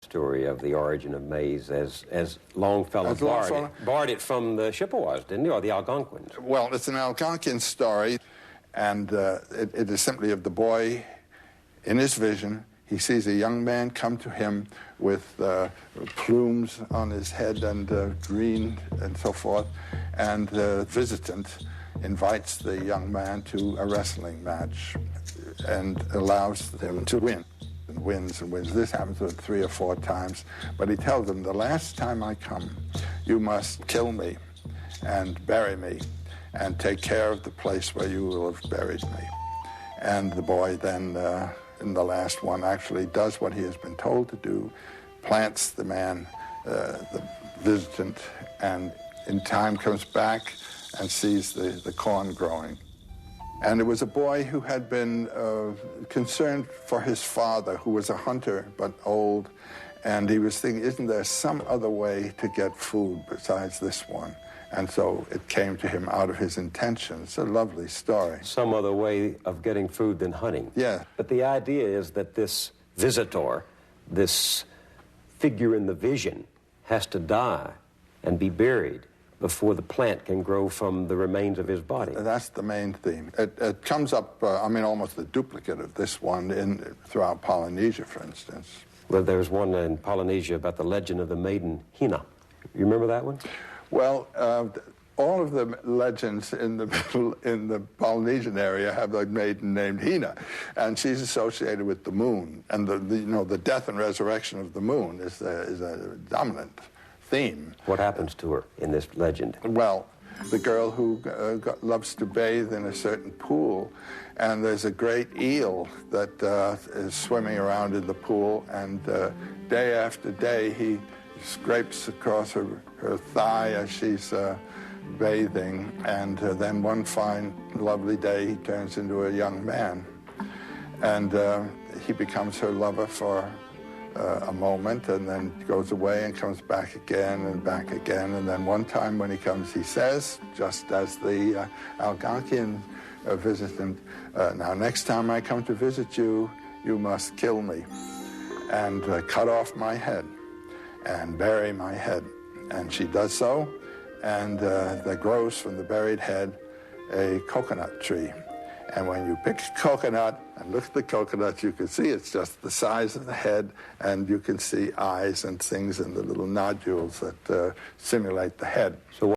story of the origin of maize as Longfellow borrowed it from the Chippewas, didn't he, or the Algonquins? Well, it's an Algonquin story, and it is simply of the boy in his vision. He sees a young man come to him with plumes on his head and green and so forth, and the visitant invites the young man to a wrestling match and allows him to win. And wins and wins. This happens 3 or 4 times, but he tells him, the last time I come, you must kill me and bury me and take care of the place where you will have buried me. And the boy then, in the last one, actually does what he has been told to do, plants the man, the visitant, and in time comes back and sees the corn growing. And it was a boy who had been concerned for his father, who was a hunter but old, and he was thinking, isn't there some other way to get food besides this one? And so it came to him out of his intention. It's a lovely story. Some other way of getting food than hunting. Yeah. But the idea is that this visitor, this figure in the vision, has to die and be buried before the plant can grow from the remains of his body. That's the main theme. It comes up, almost a duplicate of this one throughout Polynesia, for instance. Well, there's one in Polynesia about the legend of the maiden Hina. You remember that one? Well, all of the legends in the Polynesian area have a maiden named Hina, and she's associated with the moon. And the death and resurrection of the moon is a dominant theme. What happens to her in this legend? Well, the girl who loves to bathe in a certain pool, and there's a great eel that is swimming around in the pool, and day after day he scrapes across her thigh as she's bathing, and then one fine, lovely day he turns into a young man, and he becomes her lover for a moment, and then goes away and comes back again, and then one time when he comes, he says, just as the Algonquian visitant, now next time I come to visit you, you must kill me and cut off my head and bury my head. And she does so, and there grows from the buried head a coconut tree. And when you pick a coconut and look at the coconut, you can see it's just the size of the head, and you can see eyes and things in the little nodules that simulate the head. So